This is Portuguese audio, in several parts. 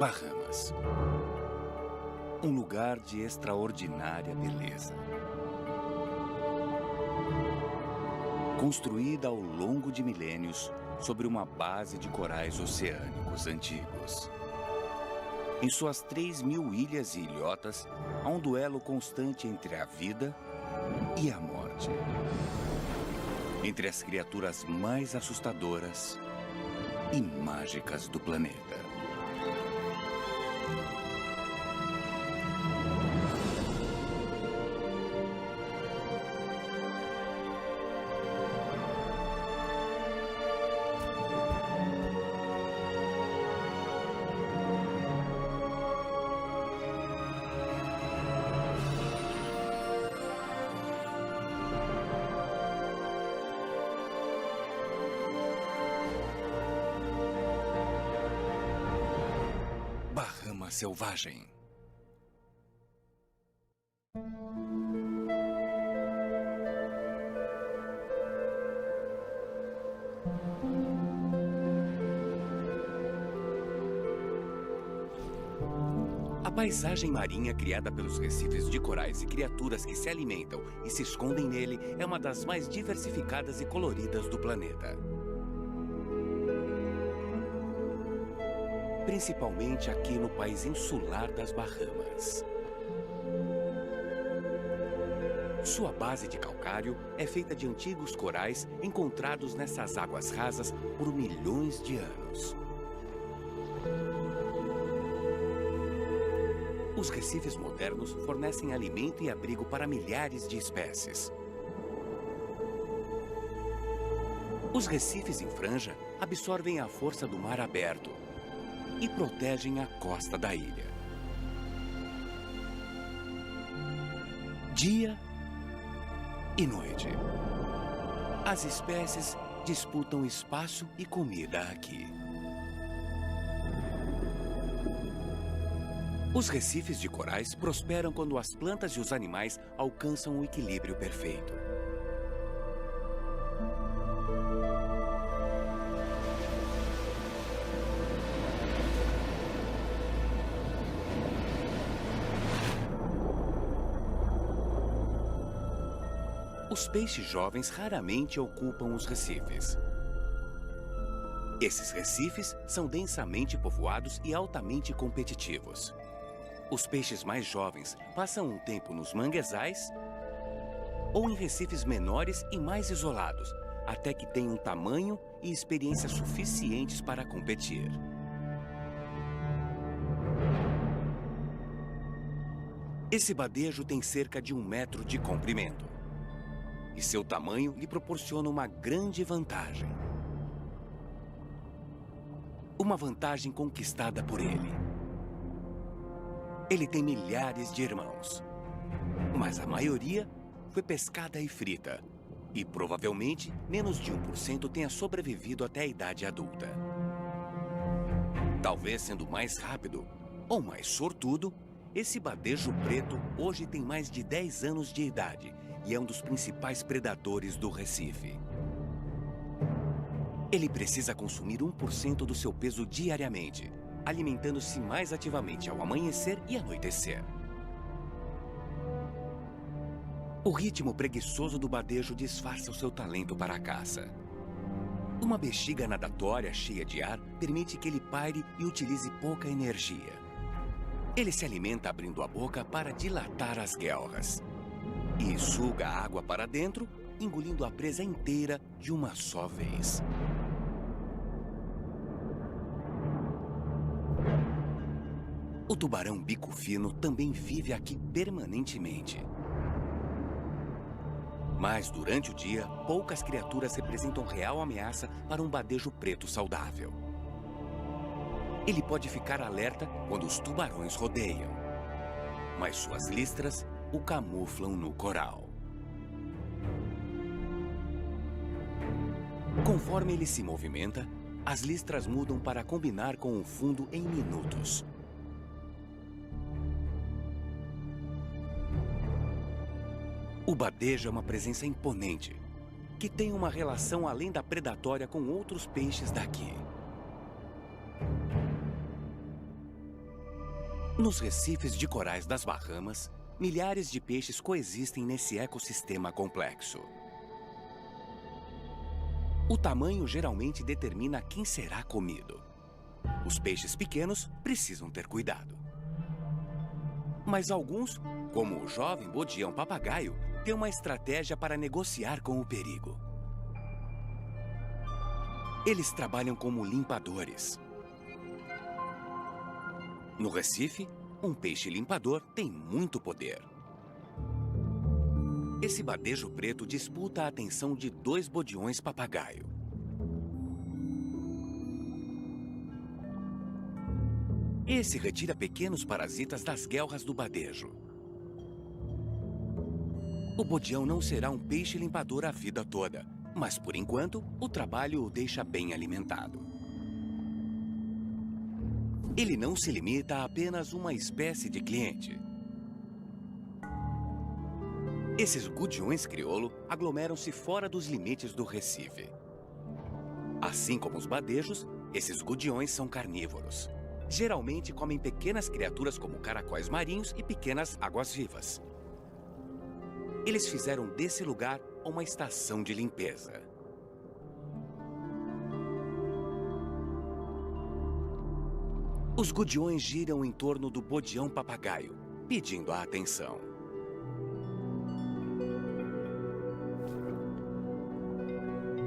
Bahamas. Um lugar de extraordinária beleza. Construída ao longo de milênios sobre uma base de corais oceânicos antigos. Em suas 3.000 ilhas e ilhotas, há um duelo constante entre a vida e a morte. Entre as criaturas mais assustadoras e mágicas do planeta. Bahama Selvagem. A paisagem marinha criada pelos recifes de corais e criaturas que se alimentam e se escondem nele é uma das mais diversificadas e coloridas do planeta. Principalmente aqui no país insular das Bahamas. Sua base de calcário é feita de antigos corais encontrados nessas águas rasas por milhões de anos. Os recifes modernos fornecem alimento e abrigo para milhares de espécies. Os recifes em franja absorvem a força do mar aberto e protegem a costa da ilha. Dia e noite. As espécies disputam espaço e comida aqui. Os recifes de corais prosperam quando as plantas e os animais alcançam o equilíbrio perfeito. Os peixes jovens raramente ocupam os recifes. Esses recifes são densamente povoados e altamente competitivos. Os peixes mais jovens passam um tempo nos manguezais ou em recifes menores e mais isolados, até que tenham tamanho e experiência suficientes para competir. Esse badejo tem cerca de 1 metro de comprimento. E seu tamanho lhe proporciona uma grande vantagem. Uma vantagem conquistada por ele. Ele tem milhares de irmãos, mas a maioria foi pescada e frita. E provavelmente menos de 1% tenha sobrevivido até a idade adulta. Talvez sendo mais rápido ou mais sortudo, esse badejo preto hoje tem mais de 10 anos de idade e é um dos principais predadores do Recife. Ele precisa consumir 1% do seu peso diariamente, alimentando-se mais ativamente ao amanhecer e anoitecer. O ritmo preguiçoso do badejo disfarça o seu talento para a caça. Uma bexiga nadatória cheia de ar permite que ele paire e utilize pouca energia. Ele se alimenta abrindo a boca para dilatar as guelras. E suga a água para dentro, engolindo a presa inteira de uma só vez. O tubarão bico fino também vive aqui permanentemente. Mas durante o dia, poucas criaturas representam real ameaça para um badejo preto saudável. Ele pode ficar alerta quando os tubarões rodeiam, mas suas listras o camuflam no coral. Conforme ele se movimenta, as listras mudam para combinar com o fundo em minutos. O badejo é uma presença imponente, que tem uma relação além da predatória com outros peixes daqui. Nos recifes de corais das Bahamas, milhares de peixes coexistem nesse ecossistema complexo. O tamanho geralmente determina quem será comido. Os peixes pequenos precisam ter cuidado. Mas alguns, como o jovem bodião-papagaio, têm uma estratégia para negociar com o perigo. Eles trabalham como limpadores. No Recife, um peixe-limpador tem muito poder. Esse badejo preto disputa a atenção de 2 bodiões-papagaio. Esse retira pequenos parasitas das guelras do badejo. O bodião não será um peixe-limpador a vida toda, mas, por enquanto, o trabalho o deixa bem alimentado. Ele não se limita a apenas uma espécie de cliente. Esses gudiões crioulo aglomeram-se fora dos limites do Recife. Assim como os badejos, esses gudiões são carnívoros. Geralmente comem pequenas criaturas como caracóis marinhos e pequenas águas-vivas. Eles fizeram desse lugar uma estação de limpeza. Os gudiões giram em torno do bodião-papagaio, pedindo a atenção.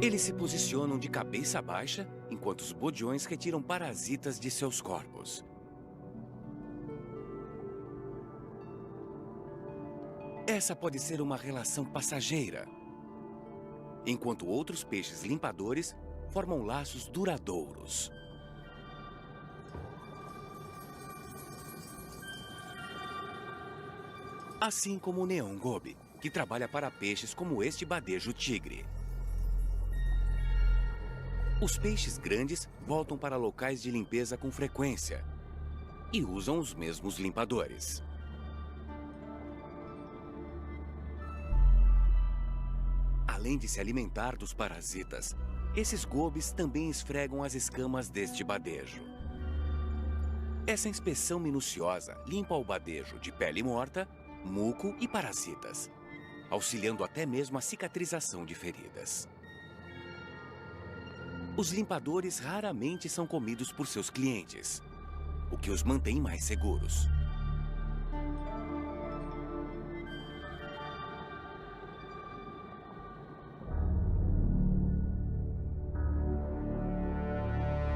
Eles se posicionam de cabeça baixa, enquanto os bodiões retiram parasitas de seus corpos. Essa pode ser uma relação passageira, enquanto outros peixes limpadores formam laços duradouros. Assim como o neon gobe, que trabalha para peixes como este badejo tigre. Os peixes grandes voltam para locais de limpeza com frequência e usam os mesmos limpadores. Além de se alimentar dos parasitas, esses gobes também esfregam as escamas deste badejo. Essa inspeção minuciosa limpa o badejo de pele morta, muco e parasitas, auxiliando até mesmo a cicatrização de feridas. Os limpadores raramente são comidos por seus clientes, o que os mantém mais seguros.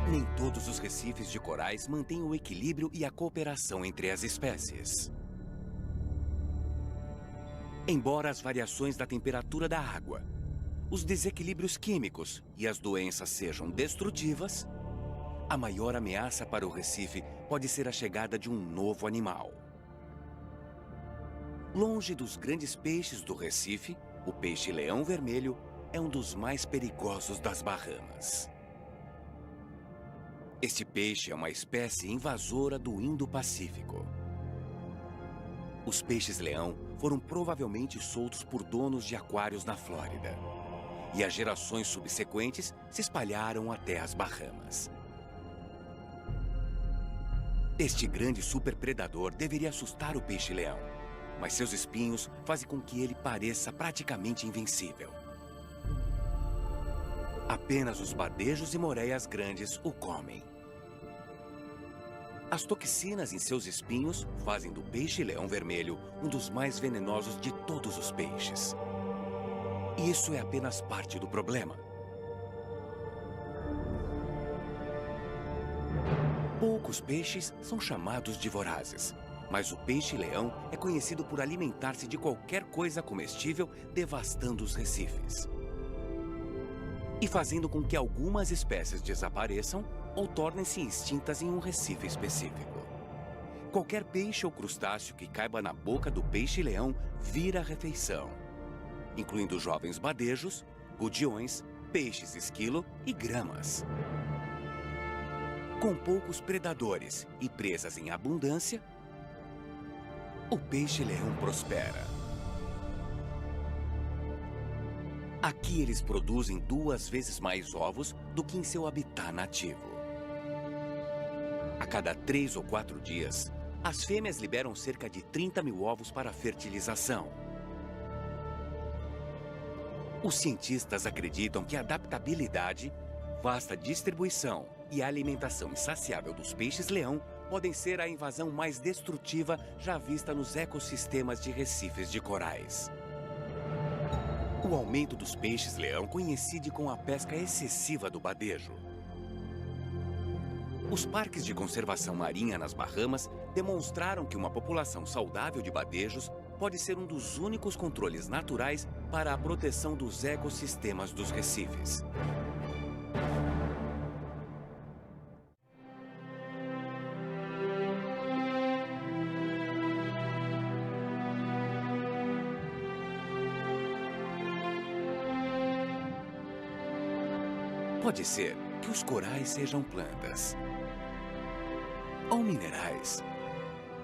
Nem todos os recifes de corais mantêm o equilíbrio e a cooperação entre as espécies. Embora as variações da temperatura da água, os desequilíbrios químicos e as doenças sejam destrutivas, a maior ameaça para o Recife pode ser a chegada de um novo animal. Longe dos grandes peixes do Recife, o peixe-leão vermelho é um dos mais perigosos das Bahamas. Este peixe é uma espécie invasora do Indo-Pacífico. Os peixes-leão foram provavelmente soltos por donos de aquários na Flórida. E as gerações subsequentes se espalharam até as Bahamas. Este grande superpredador deveria assustar o peixe-leão, mas seus espinhos fazem com que ele pareça praticamente invencível. Apenas os badejos e moreias grandes o comem. As toxinas em seus espinhos fazem do peixe-leão vermelho um dos mais venenosos de todos os peixes. E isso é apenas parte do problema. Poucos peixes são chamados de vorazes, mas o peixe-leão é conhecido por alimentar-se de qualquer coisa comestível, devastando os recifes. E fazendo com que algumas espécies desapareçam ou tornem-se extintas em um recife específico. Qualquer peixe ou crustáceo que caiba na boca do peixe-leão vira refeição, incluindo jovens badejos, gudiões, peixes esquilo e gramas. Com poucos predadores e presas em abundância, o peixe-leão prospera. Aqui eles produzem 2 vezes mais ovos do que em seu habitat nativo. A cada 3 ou 4 dias, As fêmeas liberam cerca de 30 mil ovos para a fertilização. Os cientistas acreditam que a adaptabilidade, vasta distribuição e a alimentação insaciável dos peixes-leão podem ser a invasão mais destrutiva já vista nos ecossistemas de recifes de corais. O aumento dos peixes-leão coincide com a pesca excessiva do badejo. Os parques de conservação marinha nas Bahamas demonstraram que uma população saudável de badejos pode ser um dos únicos controles naturais para a proteção dos ecossistemas dos recifes. Pode ser que os corais sejam plantas ou minerais,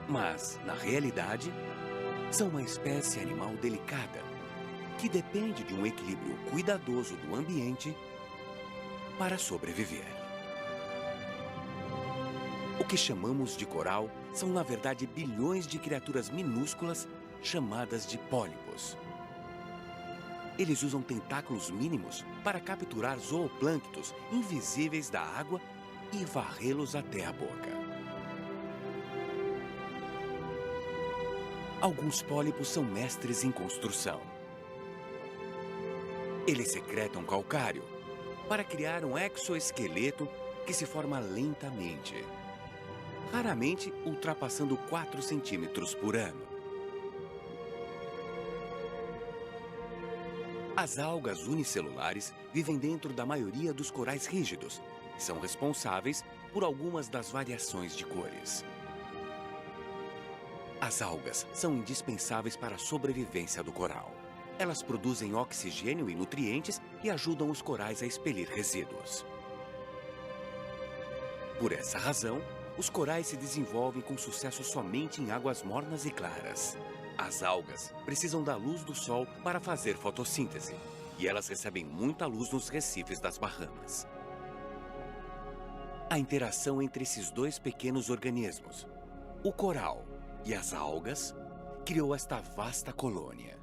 mas, na realidade, são uma espécie animal delicada que depende de um equilíbrio cuidadoso do ambiente para sobreviver. O que chamamos de coral são, na verdade, bilhões de criaturas minúsculas chamadas de pólipos. Eles usam tentáculos mínimos para capturar zooplânctos invisíveis da água e varrê-los até a boca. Alguns pólipos são mestres em construção. Eles secretam calcário para criar um exoesqueleto que se forma lentamente, raramente ultrapassando 4 centímetros por ano. As algas unicelulares vivem dentro da maioria dos corais rígidos e são responsáveis por algumas das variações de cores. As algas são indispensáveis para a sobrevivência do coral. Elas produzem oxigênio e nutrientes e ajudam os corais a expelir resíduos. Por essa razão, os corais se desenvolvem com sucesso somente em águas mornas e claras. As algas precisam da luz do sol para fazer fotossíntese, e elas recebem muita luz nos recifes das Bahamas. A interação entre esses dois pequenos organismos, o coral e as algas, criou esta vasta colônia.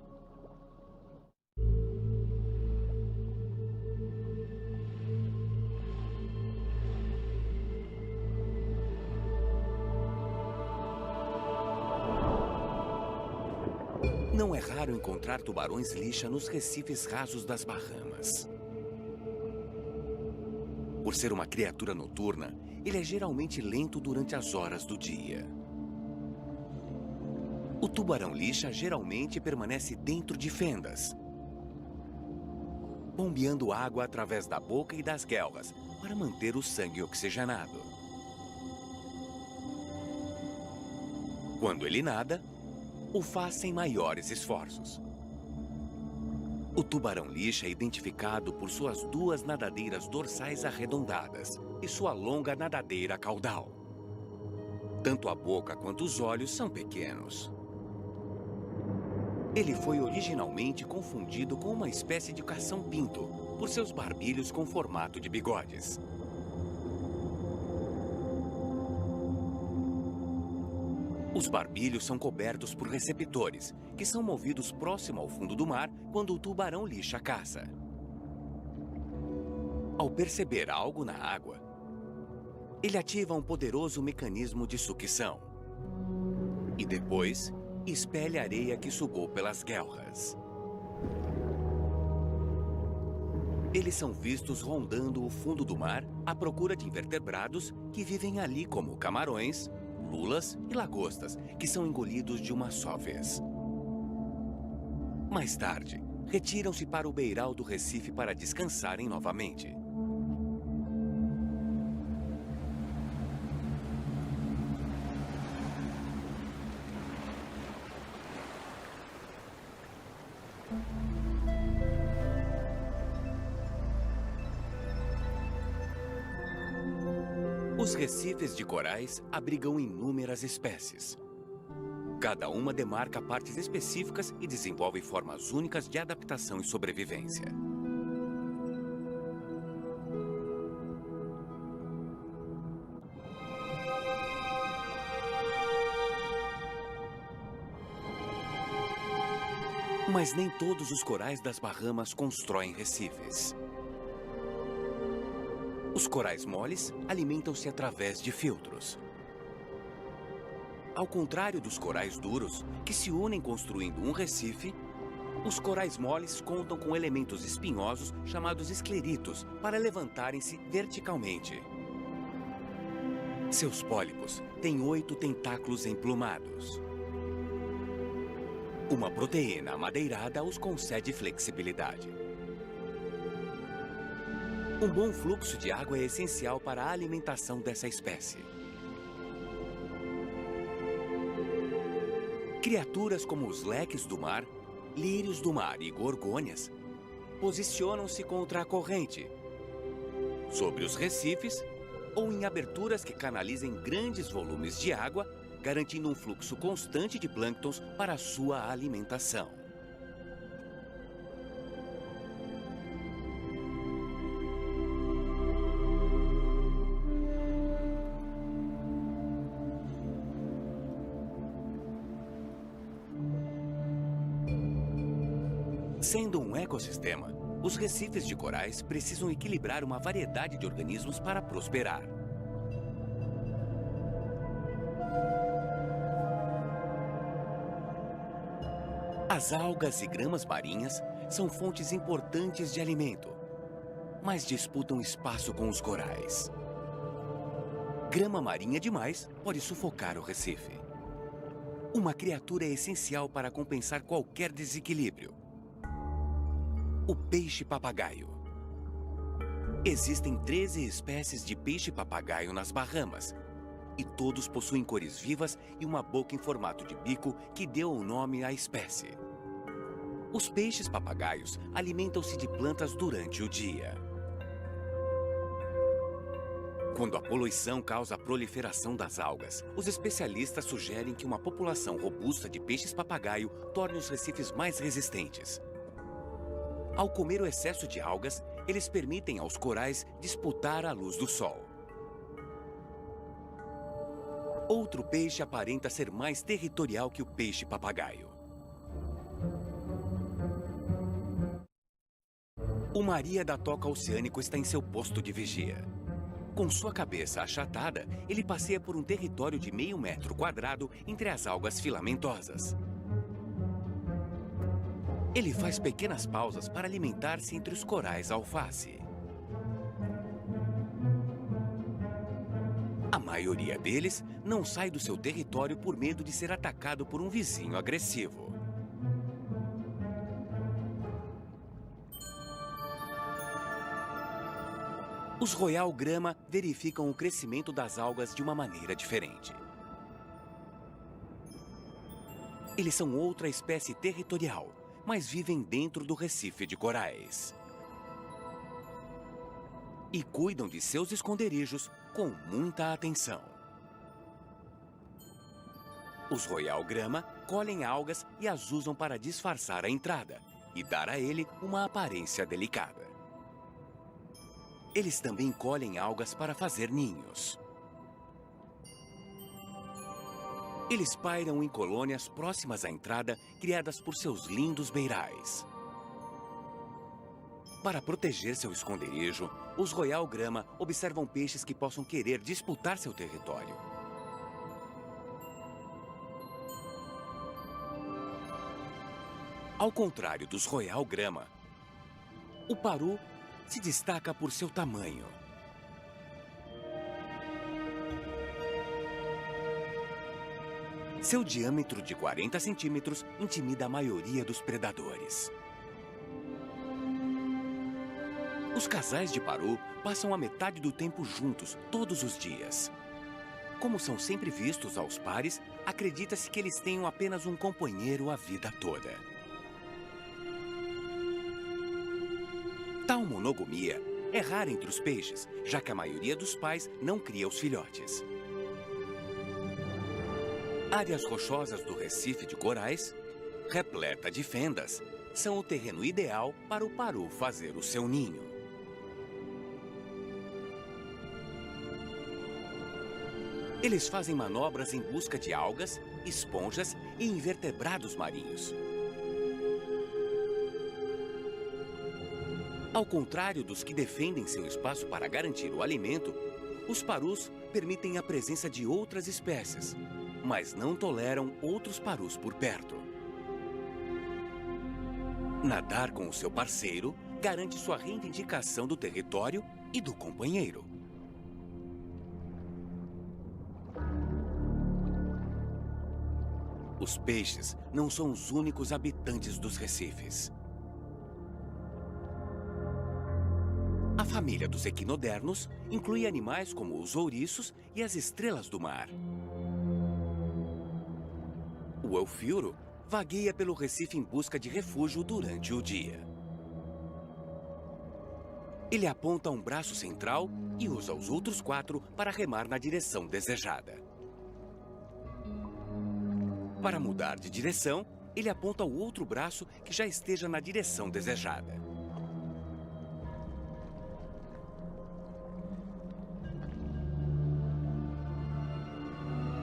Não é raro encontrar tubarões-lixa nos recifes rasos das Bahamas. Por ser uma criatura noturna, ele é geralmente lento durante as horas do dia. O tubarão-lixa geralmente permanece dentro de fendas, bombeando água através da boca e das guelras para manter o sangue oxigenado. Quando ele nada, o faz sem maiores esforços. O tubarão-lixa é identificado por suas duas nadadeiras dorsais arredondadas e sua longa nadadeira caudal. Tanto a boca quanto os olhos são pequenos. Ele foi originalmente confundido com uma espécie de cação-pinto por seus barbilhos com formato de bigodes. Os barbilhos são cobertos por receptores, que são movidos próximo ao fundo do mar quando o tubarão-lixa caça. Ao perceber algo na água, ele ativa um poderoso mecanismo de sucção. E depois, expele a areia que sugou pelas guelras. Eles são vistos rondando o fundo do mar à procura de invertebrados que vivem ali como camarões, lulas e lagostas, que são engolidos de uma só vez. Mais tarde, retiram-se para o beiral do recife para descansarem novamente. Os recifes de corais abrigam inúmeras espécies. Cada uma demarca partes específicas e desenvolve formas únicas de adaptação e sobrevivência. Mas nem todos os corais das Bahamas constroem recifes. Os corais moles alimentam-se através de filtros. Ao contrário dos corais duros, que se unem construindo um recife, os corais moles contam com elementos espinhosos chamados escleritos para levantarem-se verticalmente. Seus pólipos têm 8 tentáculos emplumados. Uma proteína amadeirada os concede flexibilidade. Um bom fluxo de água é essencial para a alimentação dessa espécie. Criaturas como os leques do mar, lírios do mar e gorgônias posicionam-se contra a corrente, sobre os recifes ou em aberturas que canalizem grandes volumes de água, garantindo um fluxo constante de plânctons para a sua alimentação. Sendo um ecossistema, os recifes de corais precisam equilibrar uma variedade de organismos para prosperar. As algas e gramas marinhas são fontes importantes de alimento, mas disputam espaço com os corais. Grama marinha demais pode sufocar o recife. Uma criatura é essencial para compensar qualquer desequilíbrio: o peixe-papagaio. Existem 13 espécies de peixe-papagaio nas Bahamas, e todos possuem cores vivas e uma boca em formato de bico que deu o nome à espécie. Os peixes-papagaios alimentam-se de plantas durante o dia. Quando a poluição causa a proliferação das algas, os especialistas sugerem que uma população robusta de peixes-papagaio torne os recifes mais resistentes. Ao comer o excesso de algas, eles permitem aos corais disputar a luz do sol. Outro peixe aparenta ser mais territorial que o peixe-papagaio. O Maria da Toca Oceânico está em seu posto de vigia. Com sua cabeça achatada, ele passeia por um território de meio metro quadrado entre as algas filamentosas. Ele faz pequenas pausas para alimentar-se entre os corais alface. A maioria deles não sai do seu território por medo de ser atacado por um vizinho agressivo. Os royal grama verificam o crescimento das algas de uma maneira diferente. Eles são outra espécie territorial, mas vivem dentro do recife de corais. E cuidam de seus esconderijos com muita atenção. Os royal grama colhem algas e as usam para disfarçar a entrada e dar a ele uma aparência delicada. Eles também colhem algas para fazer ninhos. Eles pairam em colônias próximas à entrada, criadas por seus lindos beirais. Para proteger seu esconderijo, os royal grama observam peixes que possam querer disputar seu território. Ao contrário dos royal grama, o paru se destaca por seu tamanho. Seu diâmetro de 40 centímetros intimida a maioria dos predadores. Os casais de paru passam a metade do tempo juntos, todos os dias. Como são sempre vistos aos pares, acredita-se que eles tenham apenas um companheiro a vida toda. Tal monogamia é rara entre os peixes, já que a maioria dos pais não cria os filhotes. Áreas rochosas do recife de corais, repleta de fendas, são o terreno ideal para o paru fazer o seu ninho. Eles fazem manobras em busca de algas, esponjas e invertebrados marinhos. Ao contrário dos que defendem seu espaço para garantir o alimento, os parus permitem a presença de outras espécies, mas não toleram outros parus por perto. Nadar com o seu parceiro garante sua reivindicação do território e do companheiro. Os peixes não são os únicos habitantes dos recifes. A família dos equinodermos inclui animais como os ouriços e as estrelas do mar. O eufilro vagueia pelo recife em busca de refúgio durante o dia. Ele aponta um braço central e usa os outros 4 para remar na direção desejada. Para mudar de direção, ele aponta o outro braço que já esteja na direção desejada.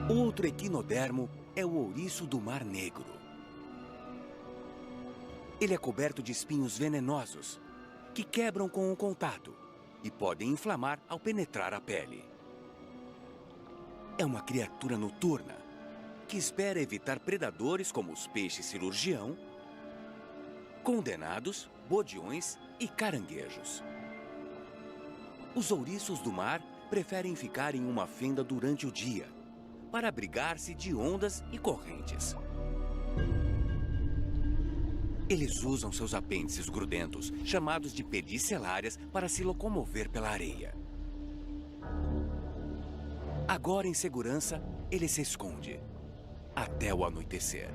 Outro equinodermo é o ouriço do Mar Negro. Ele é coberto de espinhos venenosos, que quebram com o contato e podem inflamar ao penetrar a pele. É uma criatura noturna, que espera evitar predadores como os peixes cirurgião, condenados, bodiões e caranguejos. Os ouriços do mar preferem ficar em uma fenda durante o dia, para abrigar-se de ondas e correntes. Eles usam seus apêndices grudentos, chamados de pedicelárias, para se locomover pela areia. Agora em segurança, ele se esconde, até o anoitecer.